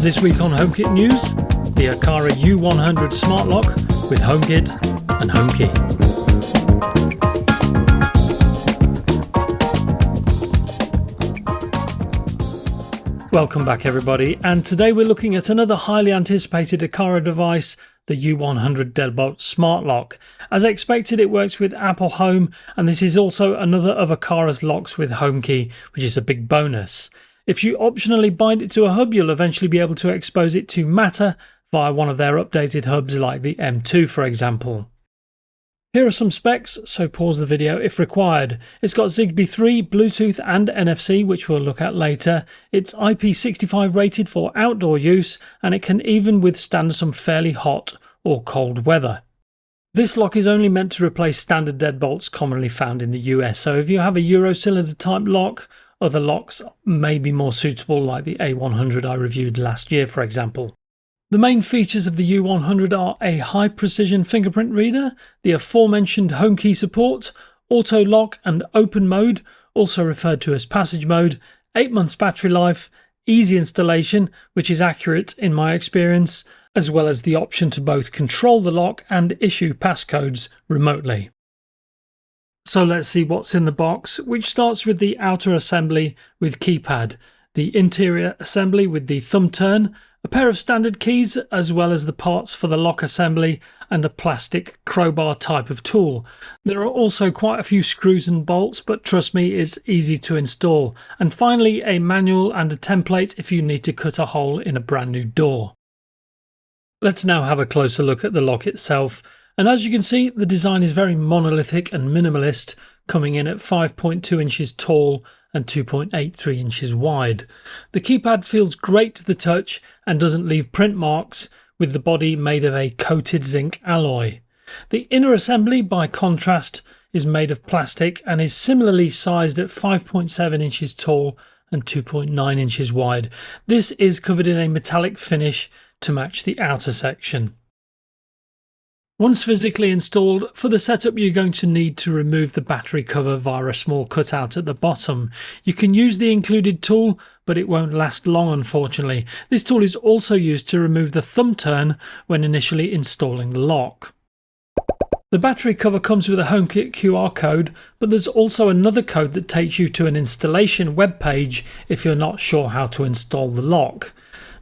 This week on HomeKit News, the Aqara U100 Smart Lock with HomeKit and HomeKey. Welcome back everybody, and today we're looking at another highly anticipated Aqara device, the U100 Deadbolt Smart Lock. As expected, it works with Apple Home, and this is also another of Aqara's locks with HomeKey, which is a big bonus. If you optionally bind it to a hub, you'll eventually be able to expose it to Matter via one of their updated hubs like the M2 for example. Here are some specs, so pause the video if required. It's got Zigbee 3, Bluetooth and NFC, which we'll look at later. It's IP65 rated for outdoor use, and it can even withstand some fairly hot or cold weather. This lock is only meant to replace standard deadbolts commonly found in the US, so if you have a Euro cylinder type lock, other locks may be more suitable like the A100 I reviewed last year for example. The main features of the U100 are a high precision fingerprint reader, the aforementioned HomeKey support, auto lock and open mode, also referred to as passage mode, 8 months battery life, easy installation, which is accurate in my experience, as well as the option to both control the lock and issue passcodes remotely. So let's see what's in the box, which starts with the outer assembly with keypad, the interior assembly with the thumb turn, a pair of standard keys as well as the parts for the lock assembly and a plastic crowbar type of tool. There are also quite a few screws and bolts, but trust me, it's easy to install. And finally, a manual and a template if you need to cut a hole in a brand new door. Let's now have a closer look at the lock itself. And as you can see, the design is very monolithic and minimalist, coming in at 5.2 inches tall and 2.83 inches wide. The keypad feels great to the touch and doesn't leave print marks, with the body made of a coated zinc alloy. The inner assembly, by contrast, is made of plastic and is similarly sized at 5.7 inches tall and 2.9 inches wide. This is covered in a metallic finish to match the outer section. Once physically installed, for the setup you're going to need to remove the battery cover via a small cutout at the bottom. You can use the included tool, but it won't last long unfortunately. This tool is also used to remove the thumb turn when initially installing the lock. The battery cover comes with a HomeKit QR code, but there's also another code that takes you to an installation web page if you're not sure how to install the lock.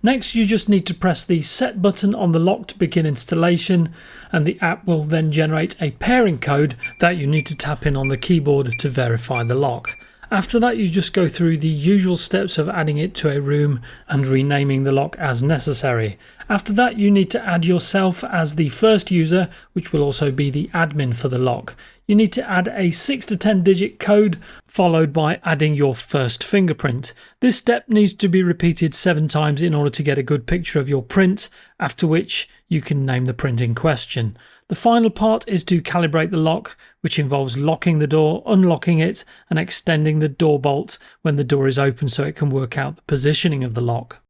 Next, you just need to press the set button on the lock to begin installation, and the app will then generate a pairing code that you need to tap in on the keyboard to verify the lock. After that, you just go through the usual steps of adding it to a room and renaming the lock as necessary. After that, you need to add yourself as the first user, which will also be the admin for the lock. You need to add a 6 to 10 digit code followed by adding your first fingerprint. This step needs to be repeated 7 times in order to get a good picture of your print, after which you can name the print in question. The final part is to calibrate the lock, which involves locking the door, unlocking it and extending the door bolt when the door is open so it can work out the positioning of the lock.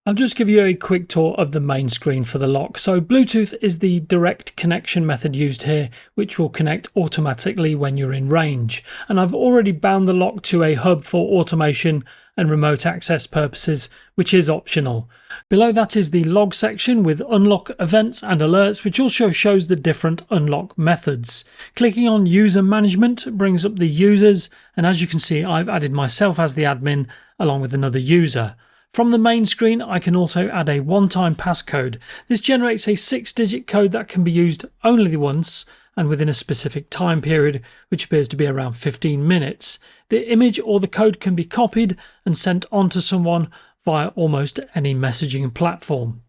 I'll just give you a quick tour of the main screen for the lock. So Bluetooth is the direct connection method used here, which will connect automatically when you're in range. And I've already bound the lock to a hub for automation and remote access purposes, which is optional. Below that is the log section with unlock events and alerts, which also shows the different unlock methods. Clicking on user management brings up the users, and as you can see, I've added myself as the admin along with another user. From the main screen, I can also add a one-time passcode. This generates a 6-digit code that can be used only once and within a specific time period, which appears to be around 15 minutes. The image or the code can be copied and sent on to someone via almost any messaging platform.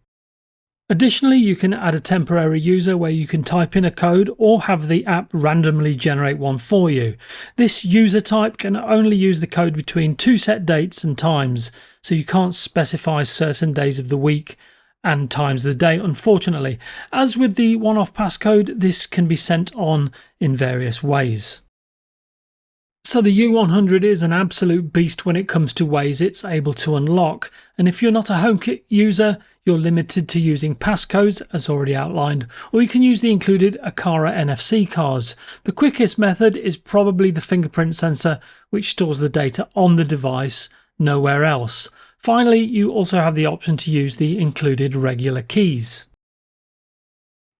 Additionally, you can add a temporary user where you can type in a code or have the app randomly generate one for you. This user type can only use the code between 2 set dates and times, so you can't specify certain days of the week and times of the day, unfortunately. As with the one-off passcode, this can be sent on in various ways. So the U100 is an absolute beast when it comes to ways it's able to unlock, and if you're not a HomeKit user, you're limited to using passcodes as already outlined, or you can use the included Aqara NFC cards. The quickest method is probably the fingerprint sensor, which stores the data on the device, nowhere else. Finally, you also have the option to use the included regular keys.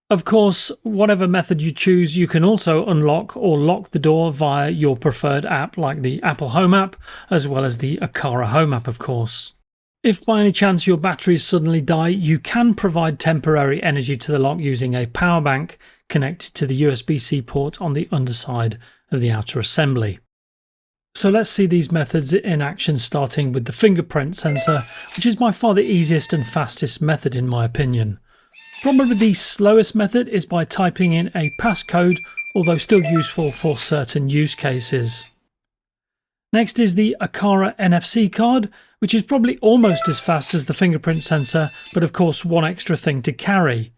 Of course, whatever method you choose, you can also unlock or lock the door via your preferred app like the Apple Home app, as well as the Aqara Home app, of course. If by any chance your batteries suddenly die, you can provide temporary energy to the lock using a power bank connected to the USB-C port on the underside of the outer assembly. So let's see these methods in action, starting with the fingerprint sensor, which is by far the easiest and fastest method in my opinion. Probably the slowest method is by typing in a passcode, although still useful for certain use cases. Next is the Aqara NFC card, which is probably almost as fast as the fingerprint sensor, but of course one extra thing to carry.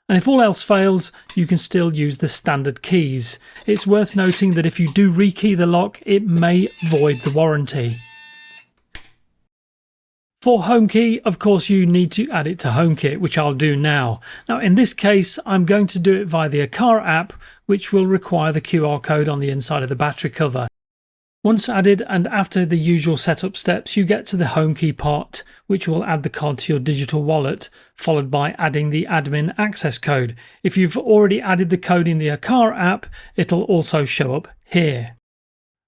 And if all else fails, you can still use the standard keys. It's worth noting that if you do rekey the lock, it may void the warranty. For HomeKey, of course, you need to add it to HomeKit, which I'll do now. Now, in this case, I'm going to do it via the Aqara app, which will require the QR code on the inside of the battery cover. Once added and after the usual setup steps, you get to the HomeKey part, which will add the card to your digital wallet, followed by adding the admin access code. If you've already added the code in the Aqara app, it'll also show up here.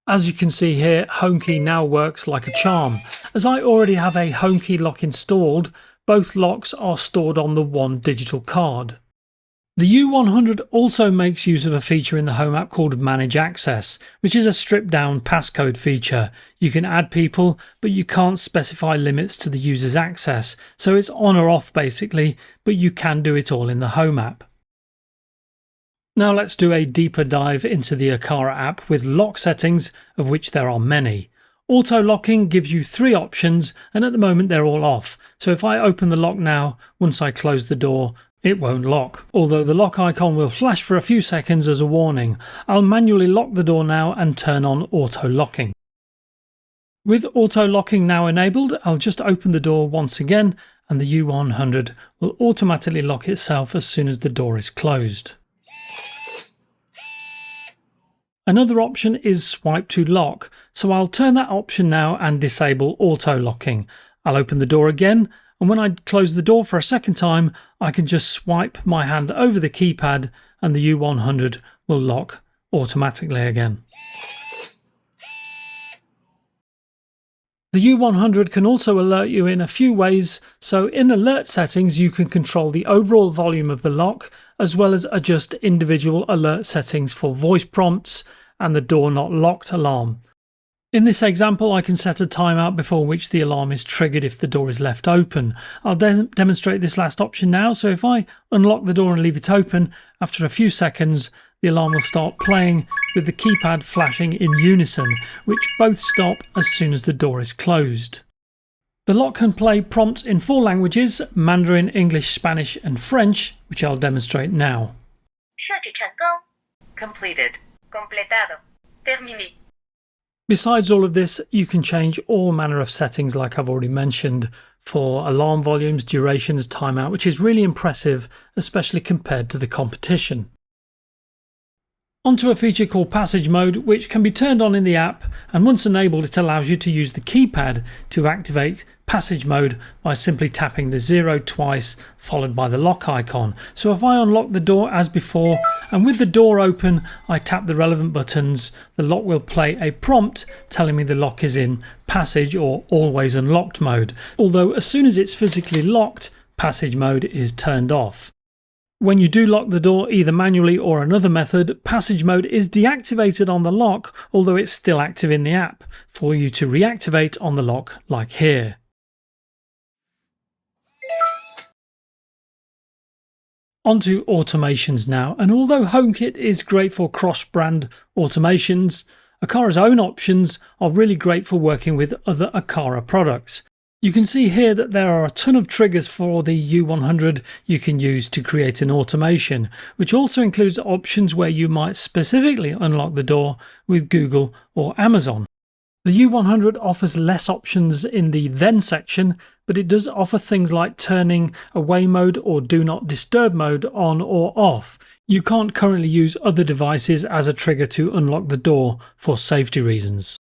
As you can see here, HomeKey now works like a charm. As I already have a HomeKey lock installed, both locks are stored on the one digital card. The U100 also makes use of a feature in the Home app called Manage Access, which is a stripped down passcode feature. You can add people, but you can't specify limits to the user's access, so it's on or off basically, but you can do it all in the Home app. Now let's do a deeper dive into the Aqara app with lock settings, of which there are many. Auto locking gives you 3 options, and at the moment they're all off. So if I open the lock now, once I close the door, it won't lock, although the lock icon will flash for a few seconds as a warning. I'll manually lock the door now and turn on auto locking. With auto locking now enabled, I'll just open the door once again, and the U100 will automatically lock itself as soon as the door is closed. Another option is swipe to lock, so I'll turn that option now and disable auto locking. I'll open the door again, and when I close the door for a second time, I can just swipe my hand over the keypad and the U100 will lock automatically again. The U100 can also alert you in a few ways, so in alert settings you can control the overall volume of the lock, as well as adjust individual alert settings for voice prompts and the door not locked alarm. In this example, I can set a timeout before which the alarm is triggered if the door is left open. I'll demonstrate this last option now, so if I unlock the door and leave it open, after a few seconds the alarm will start playing with the keypad flashing in unison, which both stop as soon as the door is closed. The lock can play prompts in 4 languages: Mandarin, English, Spanish and French, which I'll demonstrate now. 设置成功. Completed. Completado. Terminé. Besides all of this, you can change all manner of settings like I've already mentioned for alarm volumes, durations, timeout, which is really impressive, especially compared to the competition. Onto a feature called Passage Mode, which can be turned on in the app, and once enabled it allows you to use the keypad to activate Passage Mode by simply tapping the 0 twice followed by the lock icon. So if I unlock the door as before and with the door open I tap the relevant buttons, the lock will play a prompt telling me the lock is in Passage or Always Unlocked mode, although as soon as it's physically locked, Passage Mode is turned off. When you do lock the door either manually or another method, Passage Mode is deactivated on the lock, although it's still active in the app, for you to reactivate on the lock like here. Onto automations now, and although HomeKit is great for cross-brand automations, Aqara's own options are really great for working with other Aqara products. You can see here that there are a ton of triggers for the U100 you can use to create an automation, which also includes options where you might specifically unlock the door with Google or Amazon. The U100 offers less options in the Then section, but it does offer things like turning away mode or do not disturb mode on or off. You can't currently use other devices as a trigger to unlock the door for safety reasons.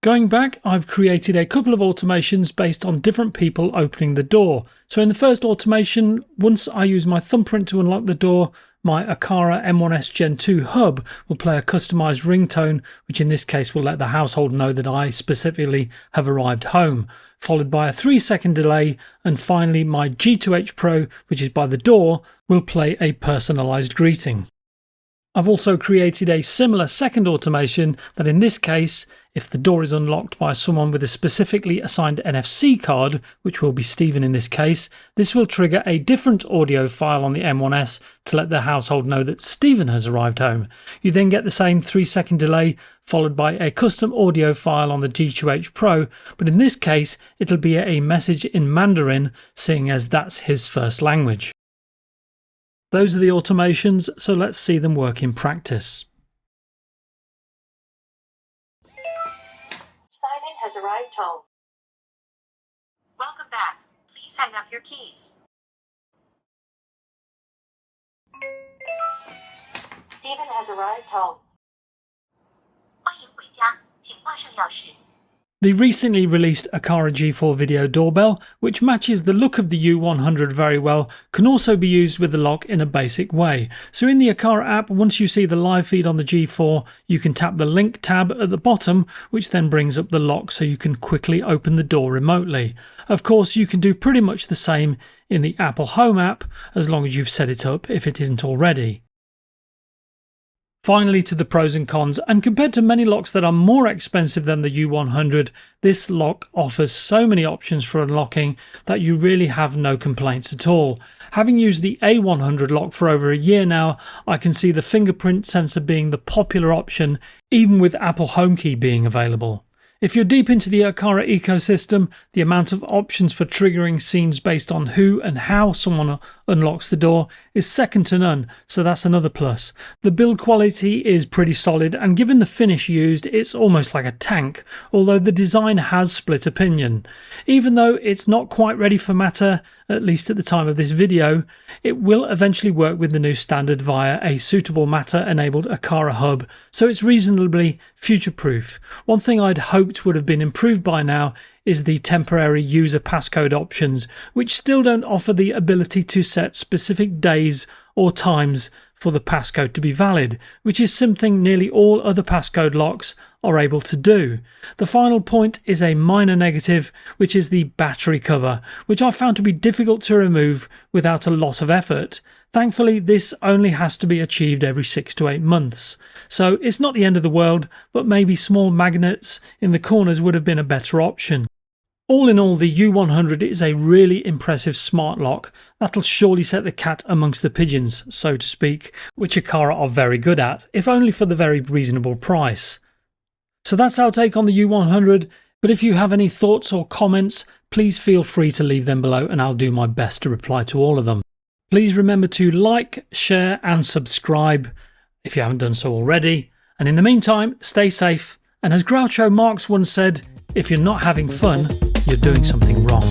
Going back, I've created a couple of automations based on different people opening the door. So in the first automation, once I use my thumbprint to unlock the door, my Aqara M1S Gen 2 hub will play a customized ringtone, which in this case will let the household know that I specifically have arrived home, followed by a 3-second delay, and finally my G2H Pro, which is by the door, will play a personalized greeting. I've also created a similar second automation that in this case, if the door is unlocked by someone with a specifically assigned NFC card, which will be Stephen in this case, this will trigger a different audio file on the M1S to let the household know that Stephen has arrived home. You then get the same 3-second delay followed by a custom audio file on the G2H Pro, but in this case it'll be a message in Mandarin, seeing as that's his first language. Those are the automations, so let's see them work in practice. Simon has arrived home. Welcome back. Please hang up your keys. Stephen has arrived home. 欢迎回家，请挂上钥匙。 The recently released Aqara G4 video doorbell, which matches the look of the U100 very well, can also be used with the lock in a basic way. So in the Aqara app, once you see the live feed on the G4, you can tap the link tab at the bottom, which then brings up the lock so you can quickly open the door remotely. Of course, you can do pretty much the same in the Apple Home app, as long as you've set it up if it isn't already. Finally, to the pros and cons, and compared to many locks that are more expensive than the U100, this lock offers so many options for unlocking that you really have no complaints at all. Having used the A100 lock for over a year now, I can see the fingerprint sensor being the popular option, even with Apple HomeKit being available. If you're deep into the Aqara ecosystem, the amount of options for triggering scenes based on who and how someone unlocks the door is second to none, so that's another plus. The build quality is pretty solid, and given the finish used, it's almost like a tank, although the design has split opinion. Even though it's not quite ready for Matter, at least at the time of this video, it will eventually work with the new standard via a suitable Matter-enabled Aqara Hub, so it's reasonably future-proof. One thing I'd hoped would have been improved by now is the temporary user passcode options, which still don't offer the ability to set specific days or times for the passcode to be valid, which is something nearly all other passcode locks are able to do. The final point is a minor negative, which is the battery cover, which I found to be difficult to remove without a lot of effort. Thankfully, this only has to be achieved every 6 to 8 months. So it's not the end of the world, but maybe small magnets in the corners would have been a better option. All in all, the U100 is a really impressive smart lock that'll surely set the cat amongst the pigeons, so to speak, which Aqara are very good at, if only for the very reasonable price. So that's our take on the U100, but if you have any thoughts or comments, please feel free to leave them below and I'll do my best to reply to all of them. Please remember to like, share and subscribe if you haven't done so already. And in the meantime, stay safe. And as Groucho Marx once said, if you're not having fun, you're doing something wrong.